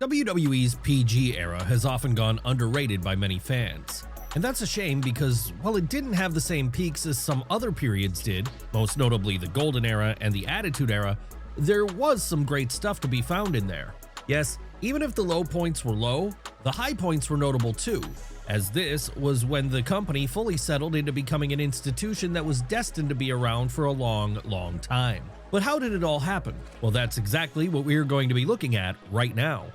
WWE's PG era has often gone underrated by many fans. And that's a shame because, while it didn't have the same peaks as some other periods did, most notably the Golden Era and the Attitude Era, there was some great stuff to be found in there. Yes, even if the low points were low, the high points were notable too, as this was when the company fully settled into becoming an institution that was destined to be around for a long time. But how did it all happen? Well, that's exactly what we're going to be looking at right now.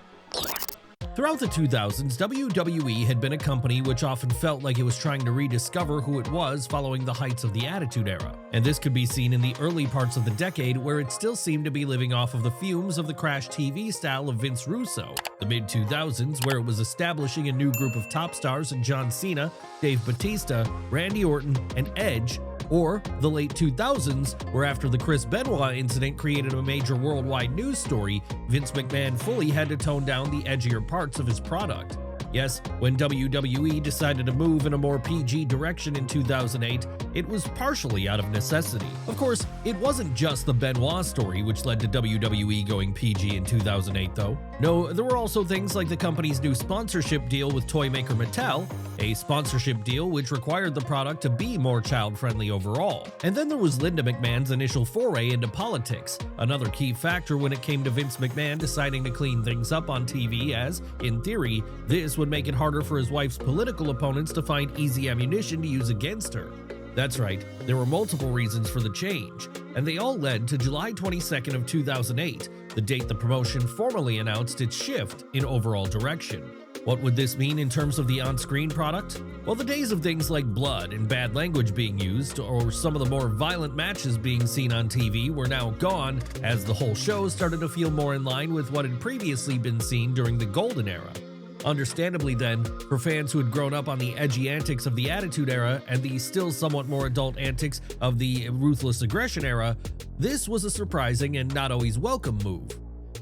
Throughout the 2000s, WWE had been a company which often felt like it was trying to rediscover who it was following the heights of the Attitude Era. And this could be seen in the early parts of the decade where it still seemed to be living off of the fumes of the Crash TV style of Vince Russo, the mid-2000s where it was establishing a new group of top stars in John Cena, Dave Bautista, Randy Orton, and Edge, or the late 2000s, where after the Chris Benoit incident created a major worldwide news story, Vince McMahon fully had to tone down the edgier parts of his product. Yes, when WWE decided to move in a more PG direction in 2008, it was partially out of necessity. Of course, it wasn't just the Benoit story which led to WWE going PG in 2008 though. No, there were also things like the company's new sponsorship deal with toy maker Mattel, a sponsorship deal which required the product to be more child-friendly overall. And then there was Linda McMahon's initial foray into politics, another key factor when it came to Vince McMahon deciding to clean things up on TV as, in theory, this would make it harder for his wife's political opponents to find easy ammunition to use against her. That's right, there were multiple reasons for the change, and they all led to July 22nd of 2008, the date the promotion formally announced its shift in overall direction. What would this mean in terms of the on-screen product? Well, the days of things like blood and bad language being used, or some of the more violent matches being seen on TV were now gone, as the whole show started to feel more in line with what had previously been seen during the Golden Era. Understandably then, for fans who had grown up on the edgy antics of the Attitude Era and the still somewhat more adult antics of the Ruthless Aggression Era, this was a surprising and not always welcome move.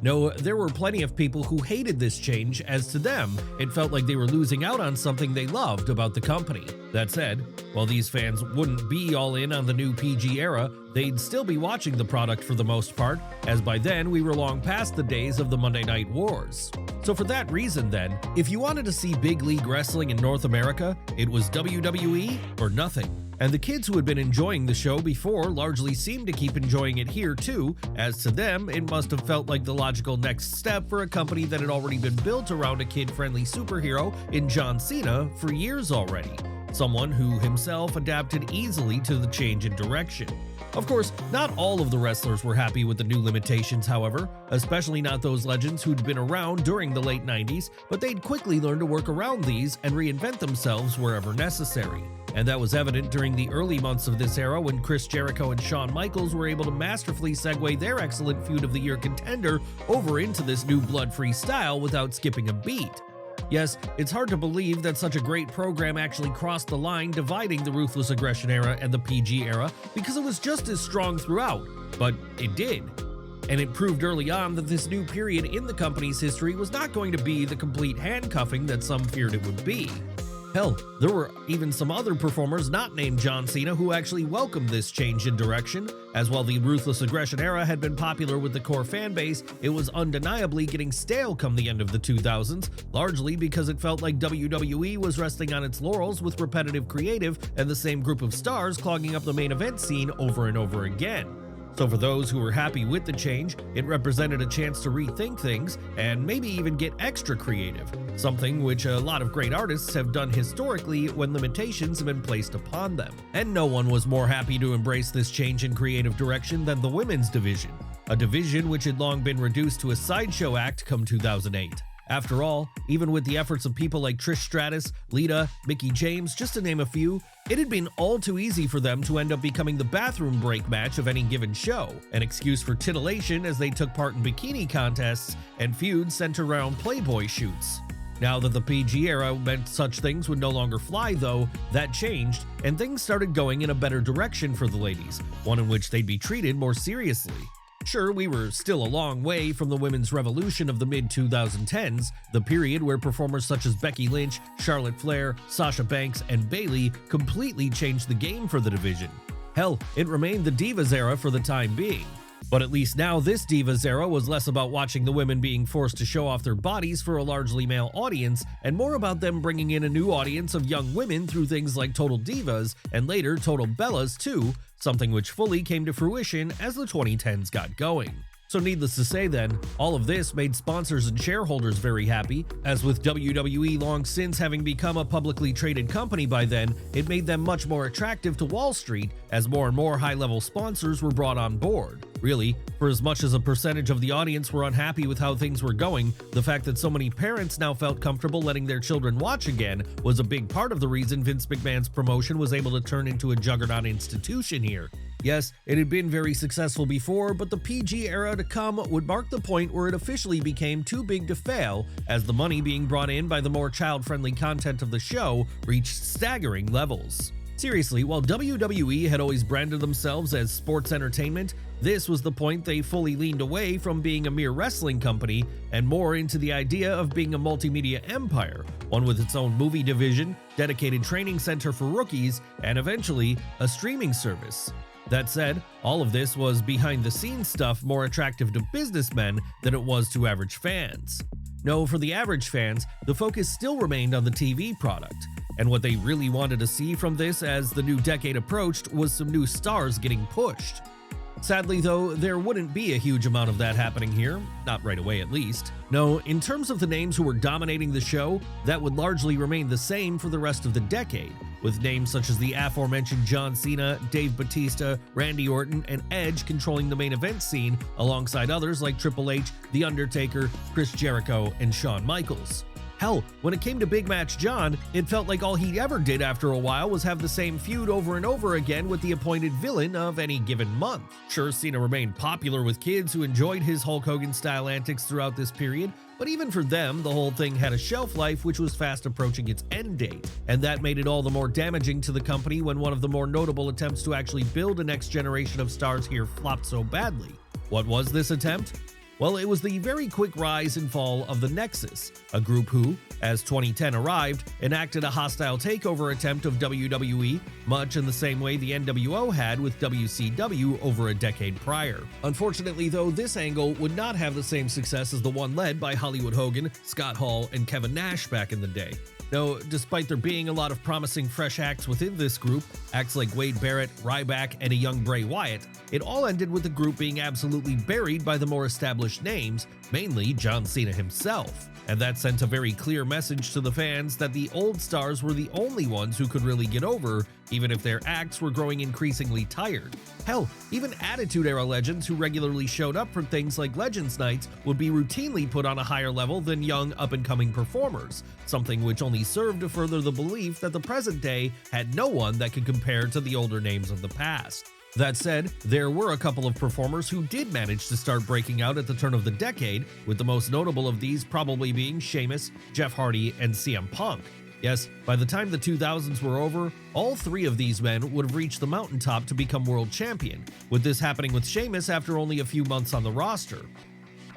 No, there were plenty of people who hated this change, as to them, it felt like they were losing out on something they loved about the company. That said, while these fans wouldn't be all in on the new PG era, they'd still be watching the product for the most part, as by then we were long past the days of the Monday Night Wars. So for that reason then, if you wanted to see big league wrestling in North America, it was WWE or nothing. And the kids who had been enjoying the show before largely seemed to keep enjoying it here too, as to them it must have felt like the logical next step for a company that had already been built around a kid-friendly superhero in John Cena for years already, someone who himself adapted easily to the change in direction. Of course, not all of the wrestlers were happy with the new limitations, however, especially not those legends who'd been around during the late 90s, but they'd quickly learn to work around these and reinvent themselves wherever necessary. And that was evident during the early months of this era when Chris Jericho and Shawn Michaels were able to masterfully segue their excellent Feud of the Year contender over into this new blood-free style without skipping a beat. Yes, it's hard to believe that such a great program actually crossed the line dividing the Ruthless Aggression era and the PG era, because it was just as strong throughout, but it did. And it proved early on that this new period in the company's history was not going to be the complete handcuffing that some feared it would be. Hell, there were even some other performers not named John Cena who actually welcomed this change in direction, as while the Ruthless Aggression era had been popular with the core fan base, it was undeniably getting stale come the end of the 2000s, largely because it felt like WWE was resting on its laurels with repetitive creative and the same group of stars clogging up the main event scene over and over again. So for those who were happy with the change, it represented a chance to rethink things and maybe even get extra creative, something which a lot of great artists have done historically when limitations have been placed upon them. And no one was more happy to embrace this change in creative direction than the women's division, a division which had long been reduced to a sideshow act come 2008. After all, even with the efforts of people like Trish Stratus, Lita, Mickie James, just to name a few, it had been all too easy for them to end up becoming the bathroom break match of any given show, an excuse for titillation as they took part in bikini contests and feuds centered around Playboy shoots. Now that the PG era meant such things would no longer fly though, that changed, and things started going in a better direction for the ladies, one in which they'd be treated more seriously. Sure, we were still a long way from the women's revolution of the mid-2010s, the period where performers such as Becky Lynch, Charlotte Flair, Sasha Banks, and Bayley completely changed the game for the division. Hell, it remained the Divas era for the time being. But at least now this Divas era was less about watching the women being forced to show off their bodies for a largely male audience, and more about them bringing in a new audience of young women through things like Total Divas and later Total Bellas too, something which fully came to fruition as the 2010s got going. So needless to say then, all of this made sponsors and shareholders very happy, as with WWE long since having become a publicly traded company by then, it made them much more attractive to Wall Street as more and more high-level sponsors were brought on board. Really, for as much as a percentage of the audience were unhappy with how things were going, the fact that so many parents now felt comfortable letting their children watch again was a big part of the reason Vince McMahon's promotion was able to turn into a juggernaut institution here. Yes, it had been very successful before, but the PG era to come would mark the point where it officially became too big to fail, as the money being brought in by the more child-friendly content of the show reached staggering levels. Seriously, while WWE had always branded themselves as sports entertainment, this was the point they fully leaned away from being a mere wrestling company and more into the idea of being a multimedia empire, one with its own movie division, dedicated training center for rookies, and eventually a streaming service. That said, all of this was behind-the-scenes stuff more attractive to businessmen than it was to average fans. No, for the average fans, the focus still remained on the TV product, and what they really wanted to see from this as the new decade approached was some new stars getting pushed. Sadly though, there wouldn't be a huge amount of that happening here, not right away at least. No, in terms of the names who were dominating the show, that would largely remain the same for the rest of the decade, with names such as the aforementioned John Cena, Dave Bautista, Randy Orton, and Edge controlling the main event scene alongside others like Triple H, The Undertaker, Chris Jericho, and Shawn Michaels. Hell, when it came to Big Match John, it felt like all he ever did after a while was have the same feud over and over again with the appointed villain of any given month. Sure, Cena remained popular with kids who enjoyed his Hulk Hogan-style antics throughout this period, but even for them, the whole thing had a shelf life which was fast approaching its end date, and that made it all the more damaging to the company when one of the more notable attempts to actually build a next generation of stars here flopped so badly. What was this attempt? Well, it was the very quick rise and fall of the Nexus, a group who, as 2010 arrived, enacted a hostile takeover attempt of WWE, much in the same way the NWO had with WCW over a decade prior. Unfortunately though, this angle would not have the same success as the one led by Hollywood Hogan, Scott Hall, and Kevin Nash back in the day. No, despite there being a lot of promising fresh acts within this group, acts like Wade Barrett, Ryback, and a young Bray Wyatt, it all ended with the group being absolutely buried by the more established names, mainly John Cena himself. And that sent a very clear message to the fans that the old stars were the only ones who could really get over, even if their acts were growing increasingly tired. Hell, even Attitude Era legends who regularly showed up for things like Legends Nights would be routinely put on a higher level than young up-and-coming performers, something which only served to further the belief that the present day had no one that could compare to the older names of the past. That said, there were a couple of performers who did manage to start breaking out at the turn of the decade, with the most notable of these probably being Sheamus, Jeff Hardy, and CM Punk. Yes, by the time the 2000s were over, all three of these men would have reached the mountaintop to become world champion, with this happening with Sheamus after only a few months on the roster.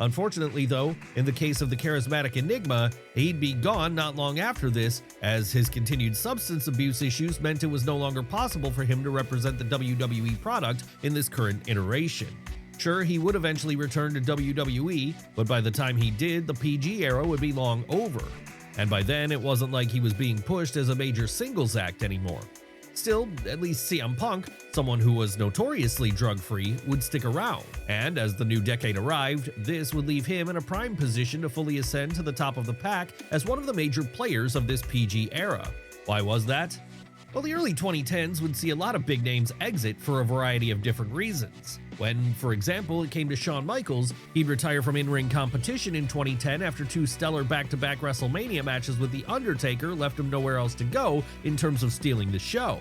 Unfortunately though, in the case of the charismatic Enigma, he'd be gone not long after this, as his continued substance abuse issues meant it was no longer possible for him to represent the WWE product in this current iteration. Sure, he would eventually return to WWE, but by the time he did, the PG era would be long over. And by then, it wasn't like he was being pushed as a major singles act anymore. Still, at least CM Punk, someone who was notoriously drug-free, would stick around, and as the new decade arrived, this would leave him in a prime position to fully ascend to the top of the pack as one of the major players of this PG era. Why was that? Well, the early 2010s would see a lot of big names exit for a variety of different reasons. When, for example, it came to Shawn Michaels, he'd retire from in-ring competition in 2010 after two stellar back-to-back WrestleMania matches with The Undertaker left him nowhere else to go in terms of stealing the show.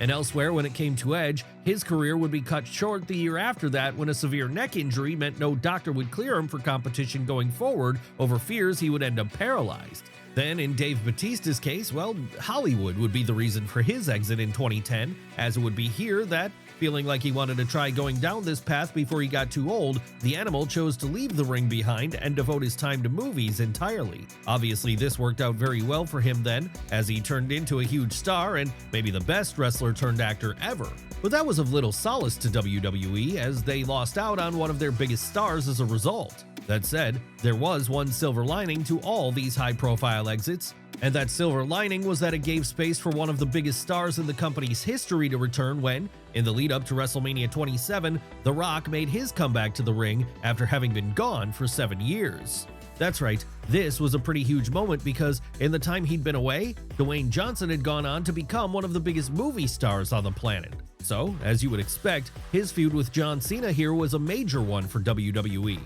And elsewhere, when it came to Edge, his career would be cut short the year after that when a severe neck injury meant no doctor would clear him for competition going forward over fears he would end up paralyzed. Then, in Dave Bautista's case, well, Hollywood would be the reason for his exit in 2010, as it would be here that, Feeling like he wanted to try going down this path before he got too old, the Animal chose to leave the ring behind and devote his time to movies entirely. Obviously, this worked out very well for him then, as he turned into a huge star and maybe the best wrestler turned actor ever. But that was of little solace to WWE, as they lost out on one of their biggest stars as a result. That said, there was one silver lining to all these high-profile exits, and that silver lining was that it gave space for one of the biggest stars in the company's history to return when, in the lead-up to WrestleMania 27, The Rock made his comeback to the ring after having been gone for 7 years. That's right, this was a pretty huge moment because in the time he'd been away, Dwayne Johnson had gone on to become one of the biggest movie stars on the planet. So, as you would expect, his feud with John Cena here was a major one for WWE.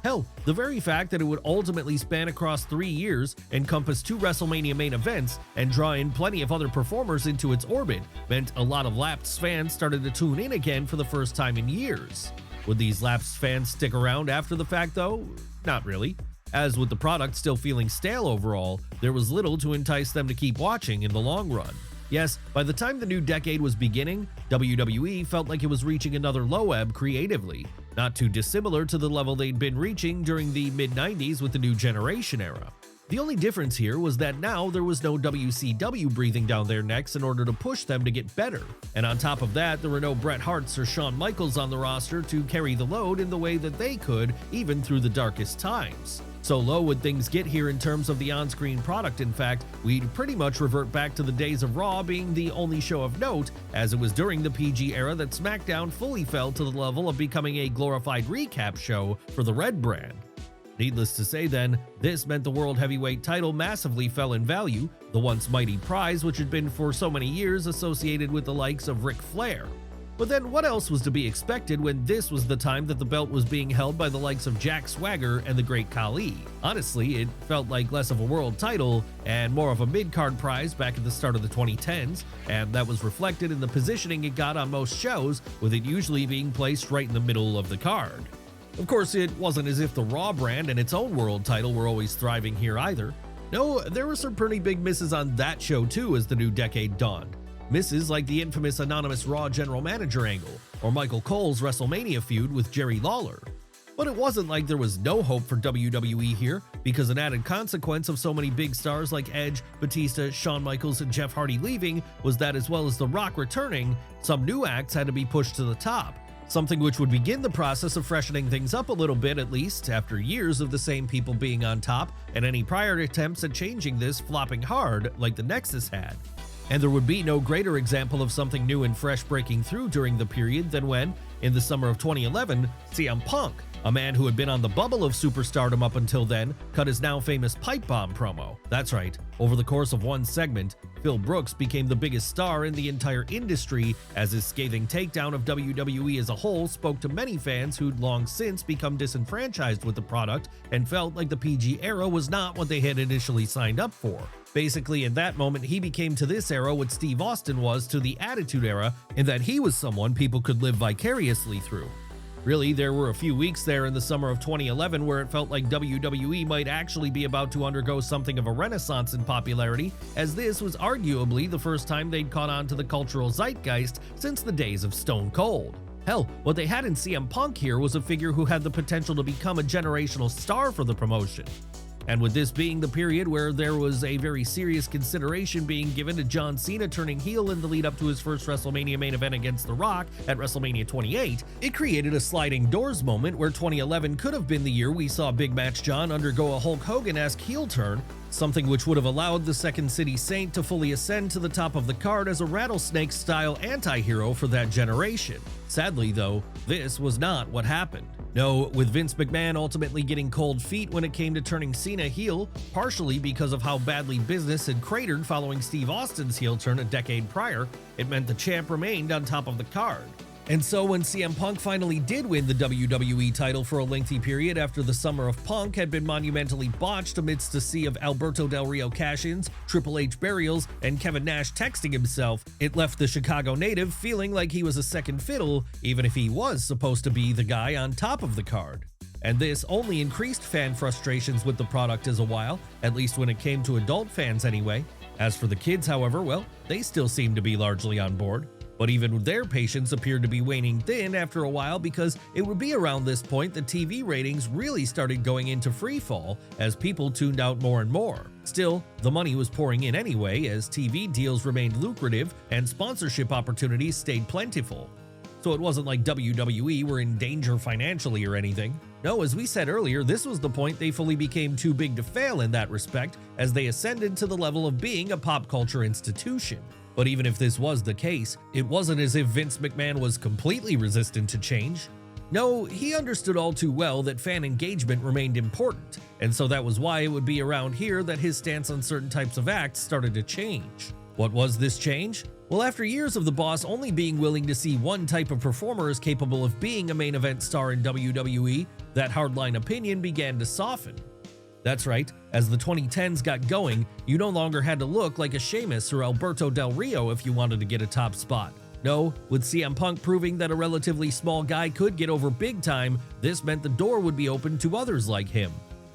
Hell, the very fact that it would ultimately span across 3 years, encompass 2 WrestleMania main events, and draw in plenty of other performers into its orbit meant a lot of lapsed fans started to tune in again for the first time in years. Would these lapsed fans stick around after the fact though? Not really. As with the product still feeling stale overall, there was little to entice them to keep watching in the long run. Yes, by the time the new decade was beginning, WWE felt like it was reaching another low ebb creatively, not too dissimilar to the level they'd been reaching during the mid-90s with the New Generation era. The only difference here was that now there was no WCW breathing down their necks in order to push them to get better. And on top of that, there were no Bret Harts or Shawn Michaels on the roster to carry the load in the way that they could, even through the darkest times. So low would things get here in terms of the on-screen product. In fact, we'd pretty much revert back to the days of Raw being the only show of note, as it was during the PG era that SmackDown fully fell to the level of becoming a glorified recap show for the Red brand. Needless to say then, this meant the World Heavyweight title massively fell in value, the once mighty prize which had been for so many years associated with the likes of Ric Flair. But then what else was to be expected when this was the time that the belt was being held by the likes of Jack Swagger and the Great Khali? Honestly, it felt like less of a world title and more of a mid-card prize back at the start of the 2010s, and that was reflected in the positioning it got on most shows, with it usually being placed right in the middle of the card. Of course, it wasn't as if the Raw brand and its own world title were always thriving here either. No, there were some pretty big misses on that show too as the new decade dawned. Misses like the infamous anonymous Raw general manager angle, or Michael Cole's WrestleMania feud with Jerry Lawler. But it wasn't like there was no hope for WWE here, because an added consequence of so many big stars like Edge, Batista, Shawn Michaels, and Jeff Hardy leaving was that, as well as The Rock returning, some new acts had to be pushed to the top. Something which would begin the process of freshening things up a little bit, at least, after years of the same people being on top, and any prior attempts at changing this flopping hard like the Nexus had. And there would be no greater example of something new and fresh breaking through during the period than when, in the summer of 2011, CM Punk, a man who had been on the bubble of superstardom up until then, cut his now famous pipe bomb promo. That's right, over the course of one segment, Phil Brooks became the biggest star in the entire industry, as his scathing takedown of WWE as a whole spoke to many fans who'd long since become disenfranchised with the product and felt like the PG era was not what they had initially signed up for. Basically, in that moment, he became to this era what Steve Austin was to the Attitude Era, in that he was someone people could live vicariously through. Really, there were a few weeks there in the summer of 2011 where it felt like WWE might actually be about to undergo something of a renaissance in popularity, as this was arguably the first time they'd caught on to the cultural zeitgeist since the days of Stone Cold. Hell, what they had in CM Punk here was a figure who had the potential to become a generational star for the promotion. And with this being the period where there was a very serious consideration being given to John Cena turning heel in the lead up to his first WrestleMania main event against The Rock at WrestleMania 28, it created a sliding doors moment where 2011 could have been the year we saw Big Match John undergo a Hulk Hogan-esque heel turn, something which would have allowed the Second City Saint to fully ascend to the top of the card as a rattlesnake-style anti-hero for that generation. Sadly though, this was not what happened. No, with Vince McMahon ultimately getting cold feet when it came to turning Cena heel, partially because of how badly business had cratered following Steve Austin's heel turn a decade prior, it meant the champ remained on top of the card. And so when CM Punk finally did win the WWE title for a lengthy period after the summer of Punk had been monumentally botched amidst a sea of Alberto Del Rio cash-ins, Triple H burials, and Kevin Nash texting himself, it left the Chicago native feeling like he was a second fiddle, even if he was supposed to be the guy on top of the card. And this only increased fan frustrations with the product as a while, at least when it came to adult fans anyway. As for the kids, however, well, they still seemed to be largely on board. But even their patience appeared to be waning thin after a while, because it would be around this point that TV ratings really started going into freefall as people tuned out more and more. Still, the money was pouring in anyway, as TV deals remained lucrative and sponsorship opportunities stayed plentiful. So it wasn't like WWE were in danger financially or anything. No, as we said earlier, this was the point they fully became too big to fail in that respect, as they ascended to the level of being a pop culture institution. But even if this was the case, it wasn't as if Vince McMahon was completely resistant to change. No, he understood all too well that fan engagement remained important, and so that was why it would be around here that his stance on certain types of acts started to change. What was this change? Well, after years of the boss only being willing to see one type of performer as capable of being a main event star in WWE, that hardline opinion began to soften. That's right, as the 2010s got going, you no longer had to look like a Sheamus or Alberto Del Rio if you wanted to get a top spot. No, with CM Punk proving that a relatively small guy could get over big time, this meant the door would be open to others like him.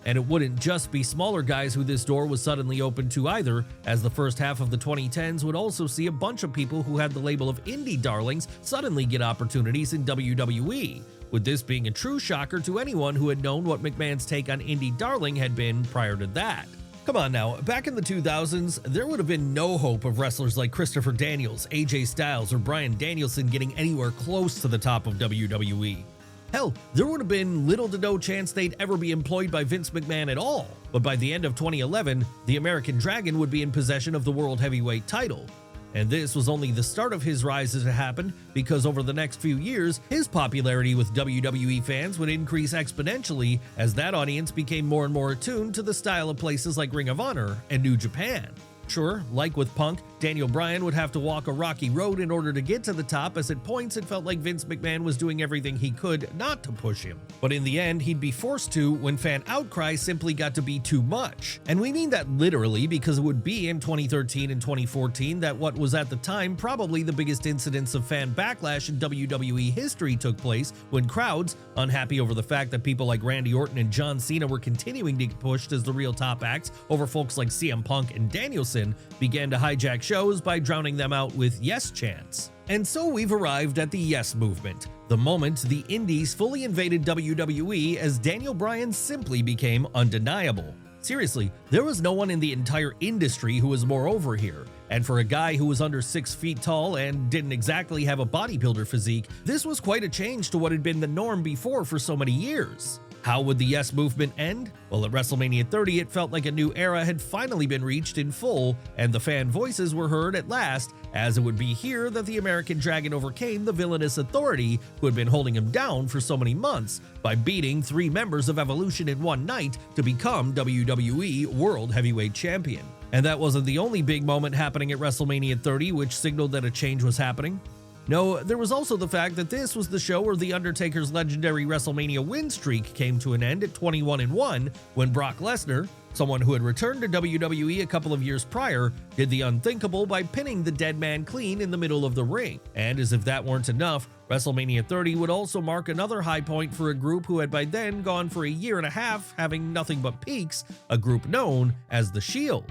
And it wouldn't just be smaller guys who this door was suddenly open to either, as the first half of the 2010s would also see a bunch of people who had the label of indie darlings suddenly get opportunities in WWE, with this being a true shocker to anyone who had known what McMahon's take on indie darling had been prior to that. Come on now, back in the 2000s, there would have been no hope of wrestlers like Christopher Daniels, AJ Styles, or Bryan Danielson getting anywhere close to the top of WWE. Hell, there would have been little to no chance they'd ever be employed by Vince McMahon at all. But by the end of 2011, the American Dragon would be in possession of the World Heavyweight title. And this was only the start of his rise as it happened, because over the next few years, his popularity with WWE fans would increase exponentially as that audience became more and more attuned to the style of places like Ring of Honor and New Japan. Sure, like with Punk, Daniel Bryan would have to walk a rocky road in order to get to the top, as at points it felt like Vince McMahon was doing everything he could not to push him. But in the end, he'd be forced to when fan outcry simply got to be too much. And we mean that literally, because it would be in 2013 and 2014 that what was at the time probably the biggest incidents of fan backlash in WWE history took place, when crowds, unhappy over the fact that people like Randy Orton and John Cena were continuing to get pushed as the real top acts over folks like CM Punk and Danielson, began to hijack shows by drowning them out with yes chants. And so we've arrived at the yes movement, the moment the indies fully invaded WWE, as Daniel Bryan simply became undeniable. Seriously, there was no one in the entire industry who was more over here, and for a guy who was under 6 feet tall and didn't exactly have a bodybuilder physique, this was quite a change to what had been the norm before for so many years. How would the yes movement end? Well, at WrestleMania 30, it felt like a new era had finally been reached in full, and the fan voices were heard at last, as it would be here that the American Dragon overcame the villainous Authority who had been holding him down for so many months by beating 3 members of Evolution in one night to become WWE World Heavyweight Champion. And that wasn't the only big moment happening at WrestleMania 30 which signaled that a change was happening. No, there was also the fact that this was the show where The Undertaker's legendary WrestleMania win streak came to an end at 21-1, when Brock Lesnar, someone who had returned to WWE a couple of years prior, did the unthinkable by pinning the dead man clean in the middle of the ring. And as if that weren't enough, WrestleMania 30 would also mark another high point for a group who had by then gone for a year and a half having nothing but peaks, a group known as The Shield.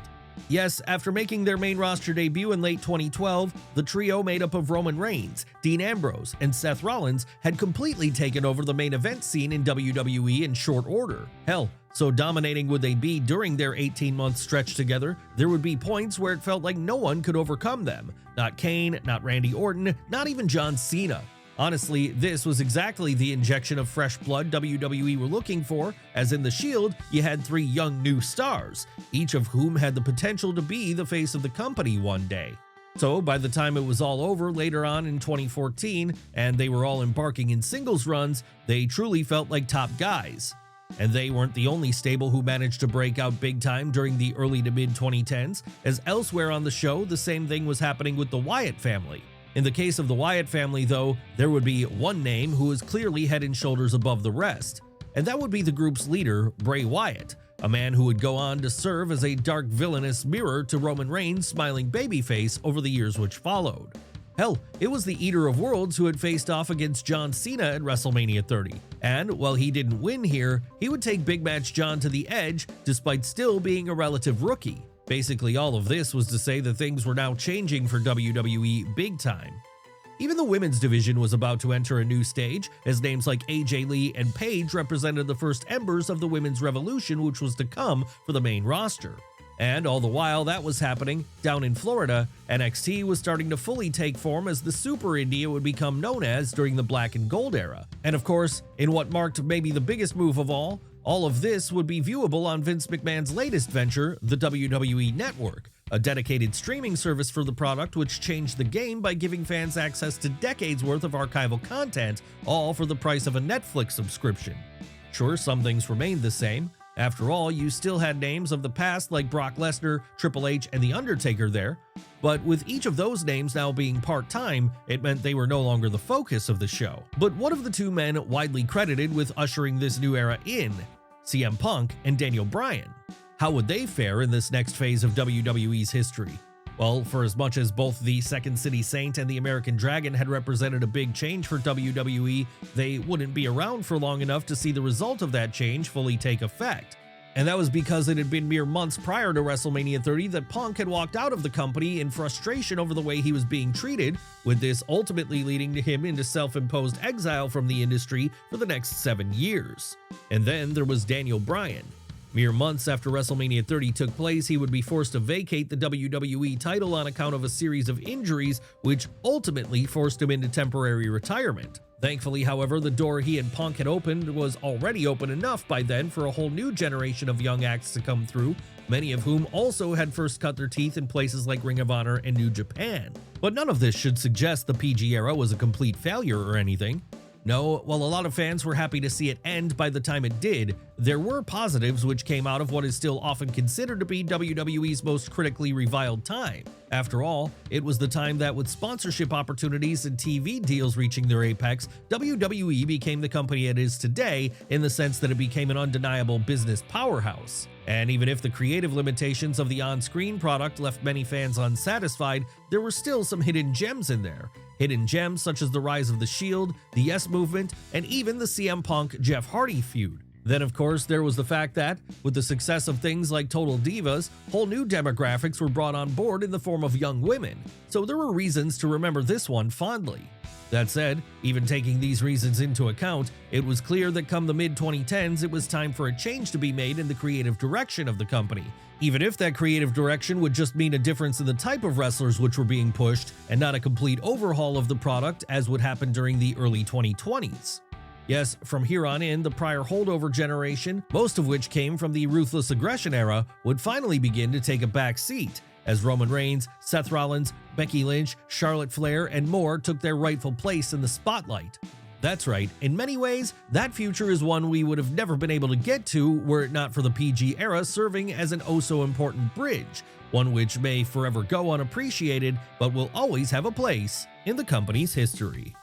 Yes, after making their main roster debut in late 2012, the trio made up of Roman Reigns, Dean Ambrose, and Seth Rollins had completely taken over the main event scene in WWE in short order. Hell, so dominating would they be during their 18-month stretch together, there would be points where it felt like no one could overcome them. Not Kane, not Randy Orton, not even John Cena. Honestly, this was exactly the injection of fresh blood WWE were looking for, as in The Shield, you had 3 young new stars, each of whom had the potential to be the face of the company one day. So by the time it was all over later on in 2014, and they were all embarking in singles runs, they truly felt like top guys. And they weren't the only stable who managed to break out big time during the early to mid 2010s, as elsewhere on the show, the same thing was happening with the Wyatt family. In the case of the Wyatt family, though, there would be one name who was clearly head and shoulders above the rest, and that would be the group's leader, Bray Wyatt, a man who would go on to serve as a dark villainous mirror to Roman Reigns' smiling babyface over the years which followed. Hell, it was the Eater of Worlds who had faced off against John Cena at WrestleMania 30, and while he didn't win here, he would take Big Match John to the edge despite still being a relative rookie. Basically, all of this was to say that things were now changing for WWE big time. Even the women's division was about to enter a new stage, as names like AJ Lee and Paige represented the first embers of the women's revolution which was to come for the main roster. And all the while that was happening, down in Florida, NXT was starting to fully take form as the Super Indie it would become known as during the Black and Gold era. And of course, in what marked maybe the biggest move of all of this would be viewable on Vince McMahon's latest venture, the WWE Network, a dedicated streaming service for the product which changed the game by giving fans access to decades worth of archival content, all for the price of a Netflix subscription. Sure, some things remained the same. After all, you still had names of the past like Brock Lesnar, Triple H, and The Undertaker there, but with each of those names now being part-time, it meant they were no longer the focus of the show. But what of the two men widely credited with ushering this new era in? CM Punk and Daniel Bryan. How would they fare in this next phase of WWE's history? Well, for as much as both the Second City Saint and the American Dragon had represented a big change for WWE, they wouldn't be around for long enough to see the result of that change fully take effect. And that was because it had been mere months prior to WrestleMania 30 that Punk had walked out of the company in frustration over the way he was being treated, with this ultimately leading to him into self-imposed exile from the industry for the next 7 years. And then there was Daniel Bryan. Mere months after WrestleMania 30 took place, he would be forced to vacate the WWE title on account of a series of injuries, which ultimately forced him into temporary retirement. Thankfully, however, the door he and Punk had opened was already open enough by then for a whole new generation of young acts to come through, many of whom also had first cut their teeth in places like Ring of Honor and New Japan. But none of this should suggest the PG era was a complete failure or anything. No, while a lot of fans were happy to see it end by the time it did, there were positives which came out of what is still often considered to be WWE's most critically reviled time. After all, it was the time that, with sponsorship opportunities and TV deals reaching their apex, WWE became the company it is today in the sense that it became an undeniable business powerhouse. And even if the creative limitations of the on-screen product left many fans unsatisfied, there were still some hidden gems in there. Hidden gems such as the rise of The Shield, the Yes Movement, and even the CM Punk-Jeff Hardy feud. Then, of course, there was the fact that, with the success of things like Total Divas, whole new demographics were brought on board in the form of young women, so there were reasons to remember this one fondly. That said, even taking these reasons into account, it was clear that come the mid-2010s it was time for a change to be made in the creative direction of the company, even if that creative direction would just mean a difference in the type of wrestlers which were being pushed, and not a complete overhaul of the product as would happen during the early 2020s. Yes, from here on in, the prior holdover generation, most of which came from the Ruthless Aggression era, would finally begin to take a back seat, as Roman Reigns, Seth Rollins, Becky Lynch, Charlotte Flair, and more took their rightful place in the spotlight. That's right, in many ways, that future is one we would have never been able to get to were it not for the PG era serving as an oh-so-important bridge, one which may forever go unappreciated but will always have a place in the company's history.